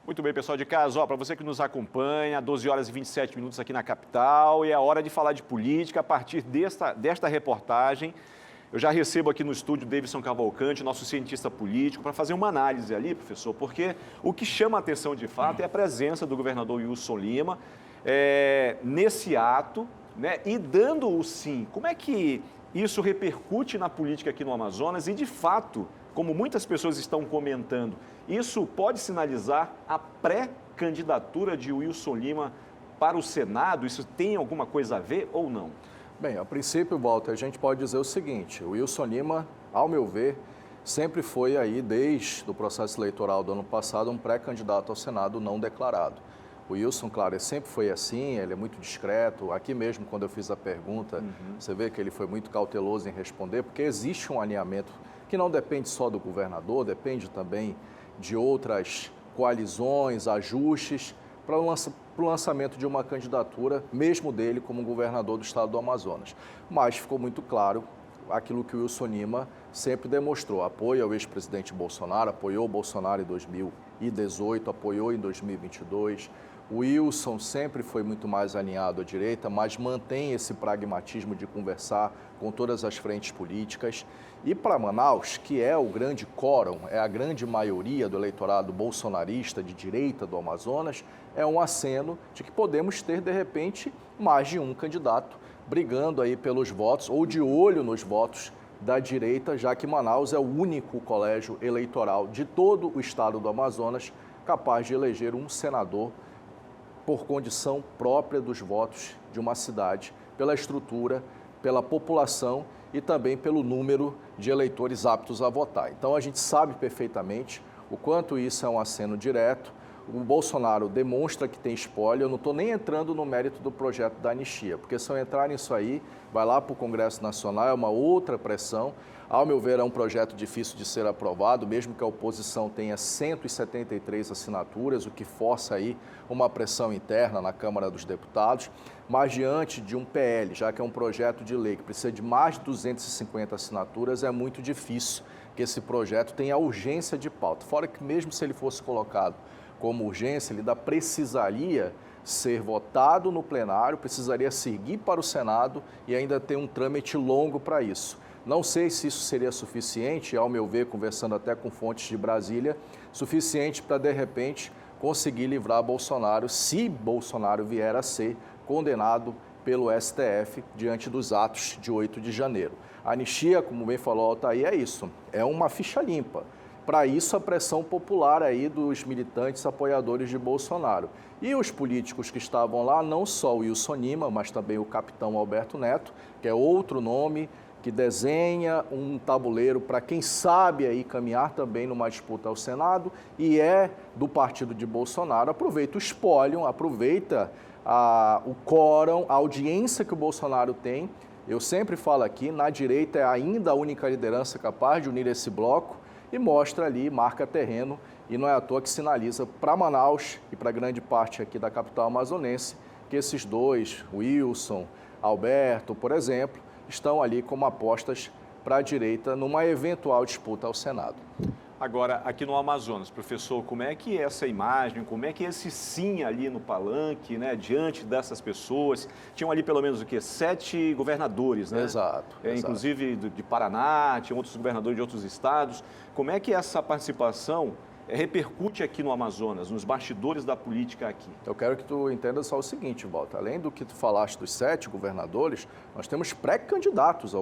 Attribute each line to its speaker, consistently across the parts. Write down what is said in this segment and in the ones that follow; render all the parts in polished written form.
Speaker 1: Muito bem, pessoal de casa, para você que nos acompanha, 12 horas e 27 minutos aqui na capital, e é a hora de falar de política a partir desta reportagem. Eu já recebo aqui no estúdio Davidson Cavalcante, nosso cientista político, para fazer uma análise ali, professor, porque o que chama a atenção de fato é a presença do governador Wilson Lima nesse ato, né, e dando o sim. Como é que isso repercute na política aqui no Amazonas e, de fato, como muitas pessoas estão comentando, isso pode sinalizar a pré-candidatura de Wilson Lima para o Senado? Isso tem alguma coisa a ver ou não?
Speaker 2: Bem, a princípio, Walter, a gente pode dizer o seguinte: o Wilson Lima, ao meu ver, sempre foi aí, desde o processo eleitoral do ano passado, um pré-candidato ao Senado não declarado. O Wilson, claro, ele sempre foi assim, ele é muito discreto. Aqui mesmo, quando eu fiz a pergunta, você vê que ele foi muito cauteloso em responder, porque existe um alinhamento que não depende só do governador, depende também de outras coalizões, ajustes, para o lançamento de uma candidatura, mesmo dele como governador do estado do Amazonas. Mas ficou muito claro aquilo que o Wilson Lima sempre demonstrou: apoio ao ex-presidente Bolsonaro, apoiou o Bolsonaro em 2018, apoiou em 2022. O Wilson sempre foi muito mais alinhado à direita, mas mantém esse pragmatismo de conversar com todas as frentes políticas. E para Manaus, que é o grande quórum, é a grande maioria do eleitorado bolsonarista de direita do Amazonas, é um aceno de que podemos ter, de repente, mais de um candidato brigando aí pelos votos ou de olho nos votos da direita, já que Manaus é o único colégio eleitoral de todo o estado do Amazonas capaz de eleger um senador por condição própria dos votos de uma cidade, pela estrutura, pela população e também pelo número de eleitores aptos a votar. Então a gente sabe perfeitamente o quanto isso é um aceno direto. O Bolsonaro demonstra que tem espólio. Eu não estou nem entrando no mérito do projeto da anistia, porque se eu entrar nisso aí, vai lá para o Congresso Nacional, é uma outra pressão. Ao meu ver, é um projeto difícil de ser aprovado, mesmo que a oposição tenha 173 assinaturas, o que força aí uma pressão interna na Câmara dos Deputados. Mas diante de um PL, já que é um projeto de lei que precisa de mais de 250 assinaturas, é muito difícil que esse projeto tenha urgência de pauta. Fora que mesmo se ele fosse colocado como urgência, ele ainda precisaria ser votado no plenário, precisaria seguir para o Senado e ainda ter um trâmite longo para isso. Não sei se isso seria suficiente, ao meu ver, conversando até com fontes de Brasília, suficiente para, de repente, conseguir livrar Bolsonaro, se Bolsonaro vier a ser condenado pelo STF diante dos atos de 8 de janeiro. A anistia, como bem falou Altair, é isso, é uma ficha limpa. Para isso, a pressão popular aí dos militantes apoiadores de Bolsonaro. E os políticos que estavam lá, não só o Wilson Lima, mas também o capitão Alberto Neto, que é outro nome que desenha um tabuleiro para, quem sabe, aí caminhar também numa disputa ao Senado e é do partido de Bolsonaro. Aproveita o espólio, aproveita o quórum, a audiência que o Bolsonaro tem. Eu sempre falo aqui, na direita é ainda a única liderança capaz de unir esse bloco e mostra ali, marca terreno, e não é à toa que sinaliza para Manaus e para grande parte aqui da capital amazonense que esses dois, Wilson, Alberto, por exemplo, estão ali como apostas para a direita numa eventual disputa ao Senado.
Speaker 1: Agora, aqui no Amazonas, professor, como é que é essa imagem, como é que é esse sim ali no palanque, né, diante dessas pessoas? Tinham ali pelo menos o quê? 7 governadores, né?
Speaker 2: Exato.
Speaker 1: Inclusive de Paraná, tinha outros governadores de outros estados. Como é que essa participação repercute aqui no Amazonas, nos bastidores da política aqui?
Speaker 2: Eu quero que tu entenda só o seguinte, Walter. Além do que tu falaste dos 7 governadores, nós temos pré-candidatos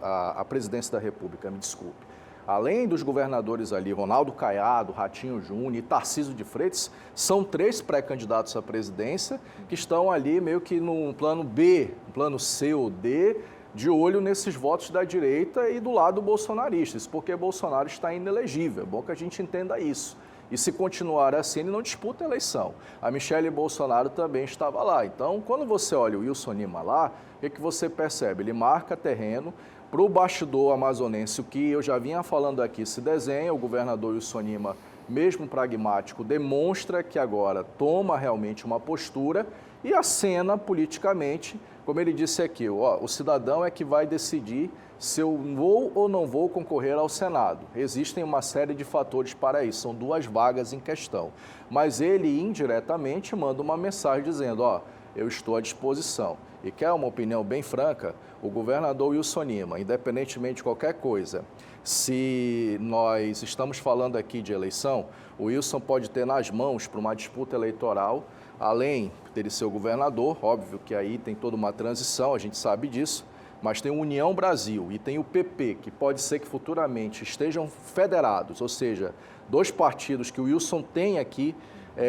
Speaker 2: à presidência da República, me desculpe. Além dos governadores ali, Ronaldo Caiado, Ratinho Júnior e Tarcísio de Freitas, são 3 pré-candidatos à presidência que estão ali meio que num plano B, um plano C ou D, de olho nesses votos da direita e do lado bolsonarista. Isso porque Bolsonaro está inelegível, é bom que a gente entenda isso. E se continuar assim, ele não disputa a eleição. A Michele Bolsonaro também estava lá. Então, quando você olha o Wilson Lima lá, o que você percebe? Ele marca terreno para o bastidor amazonense, o que eu já vinha falando aqui, se desenha. O governador Wilson Lima, mesmo pragmático, demonstra que agora toma realmente uma postura e acena politicamente, como ele disse aqui, o cidadão é que vai decidir se eu vou ou não vou concorrer ao Senado. Existem uma série de fatores para isso, são 2 vagas em questão. Mas ele indiretamente manda uma mensagem dizendo, ó, eu estou à disposição. E quer uma opinião bem franca, o governador Wilson Lima, independentemente de qualquer coisa, se nós estamos falando aqui de eleição, o Wilson pode ter nas mãos para uma disputa eleitoral, além dele ser o governador, óbvio que aí tem toda uma transição, a gente sabe disso, mas tem o União Brasil e tem o PP, que pode ser que futuramente estejam federados, ou seja, 2 partidos que o Wilson tem aqui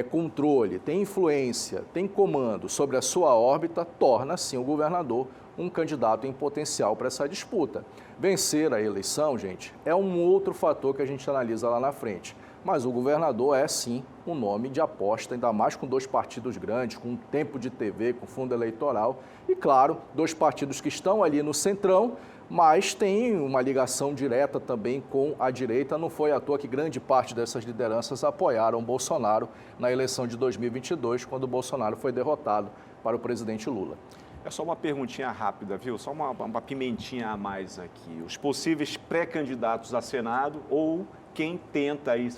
Speaker 2: controle, tem influência, tem comando sobre a sua órbita, torna, sim, o governador um candidato em potencial para essa disputa. Vencer a eleição, gente, é um outro fator que a gente analisa lá na frente. Mas o governador é, sim, um nome de aposta, ainda mais com 2 partidos grandes, com tempo de TV, com fundo eleitoral. E, claro, 2 partidos que estão ali no centrão, mas tem uma ligação direta também com a direita. Não foi à toa que grande parte dessas lideranças apoiaram Bolsonaro na eleição de 2022, quando o Bolsonaro foi derrotado para o presidente Lula.
Speaker 1: É só uma perguntinha rápida, viu? Só uma pimentinha a mais aqui. Os possíveis pré-candidatos a Senado ou quem tenta aí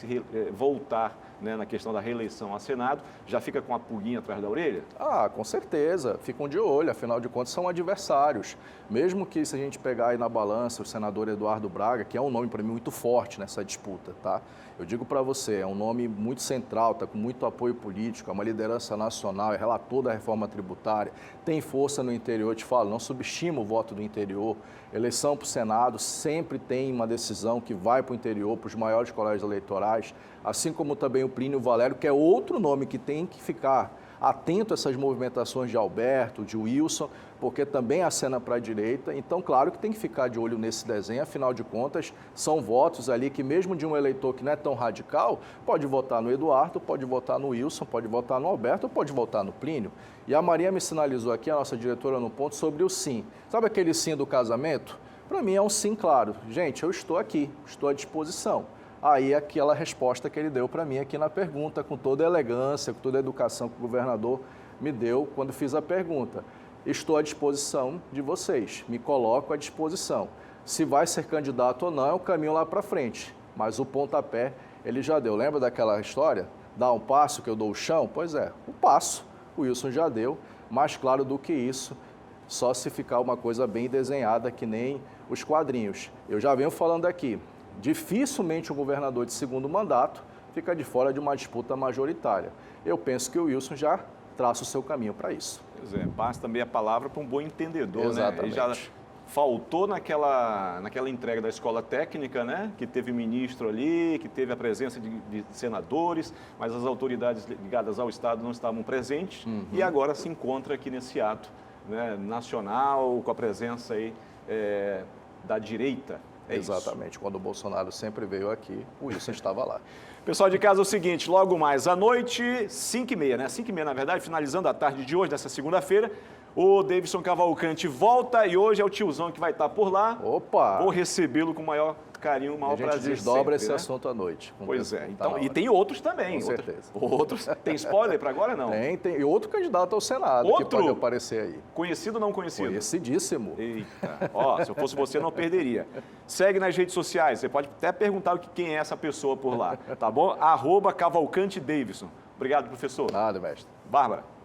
Speaker 1: voltar, né, na questão da reeleição a Senado, já fica com a pulguinha atrás da orelha?
Speaker 2: Ah, com certeza. Ficam de olho, afinal de contas são adversários. Mesmo que se a gente pegar aí na balança o senador Eduardo Braga, que é um nome para mim muito forte nessa disputa, tá? Eu digo para você, é um nome muito central, está com muito apoio político, é uma liderança nacional, é relator da reforma tributária, tem força no interior, eu te falo, não subestima o voto do interior. Eleição para o Senado sempre tem uma decisão que vai para o interior, para os maiores colégios eleitorais, assim como também o Plínio Valério, que é outro nome que tem que ficar atento a essas movimentações de Alberto, de Wilson, porque também acena para a direita. Então, claro que tem que ficar de olho nesse desenho, afinal de contas, são votos ali que mesmo de um eleitor que não é tão radical, pode votar no Eduardo, pode votar no Wilson, pode votar no Alberto, pode votar no Plínio. E a Maria me sinalizou aqui, a nossa diretora, no ponto sobre o sim. Sabe aquele sim do casamento? Para mim é um sim claro. Gente, eu estou aqui, estou à disposição. Aí aquela resposta que ele deu para mim aqui na pergunta, com toda a elegância, com toda a educação que o governador me deu quando fiz a pergunta. Estou à disposição de vocês, me coloco à disposição. Se vai ser candidato ou não, é o caminho lá para frente, mas o pontapé ele já deu. Lembra daquela história? Dá um passo que eu dou o chão? Pois é, o passo o Wilson já deu, mais claro do que isso, só se ficar uma coisa bem desenhada, que nem os quadrinhos. Eu já venho falando aqui, dificilmente um governador de segundo mandato fica de fora de uma disputa majoritária. Eu penso que o Wilson já traça o seu caminho para isso.
Speaker 1: Pois é, passa também a palavra para um bom entendedor,
Speaker 2: exatamente,
Speaker 1: né? Ele já faltou naquela entrega da escola técnica, né? Que teve ministro ali, que teve a presença de senadores, mas as autoridades ligadas ao Estado não estavam presentes. E agora se encontra aqui nesse ato, né, nacional, com a presença aí, da direita.
Speaker 2: Exatamente.
Speaker 1: Isso.
Speaker 2: Quando o Bolsonaro sempre veio aqui, o Wilson estava lá.
Speaker 1: Pessoal de casa, é o seguinte, logo mais à noite, 5h30, né? 5h30, na verdade, finalizando a tarde de hoje, dessa segunda-feira, o Davidson Cavalcante volta e hoje é o tiozão que vai estar por lá.
Speaker 2: Opa!
Speaker 1: Vou recebê-lo com o maior carinho, o maior prazer.
Speaker 2: A gente desdobra
Speaker 1: sempre,
Speaker 2: esse
Speaker 1: né?
Speaker 2: assunto à noite.
Speaker 1: Pois é. Então, e tem outros também.
Speaker 2: Com certeza.
Speaker 1: Outros. Tem spoiler para agora, não?
Speaker 2: Tem. E outro candidato ao Senado que pode aparecer aí.
Speaker 1: Conhecido ou não conhecido?
Speaker 2: Conhecidíssimo.
Speaker 1: Eita. Ó, se eu fosse você, não perderia. Segue nas redes sociais. Você pode até perguntar quem é essa pessoa por lá. Tá bom? @Cavalcante Davidson. Obrigado, professor.
Speaker 2: Nada, mestre.
Speaker 1: Bárbara.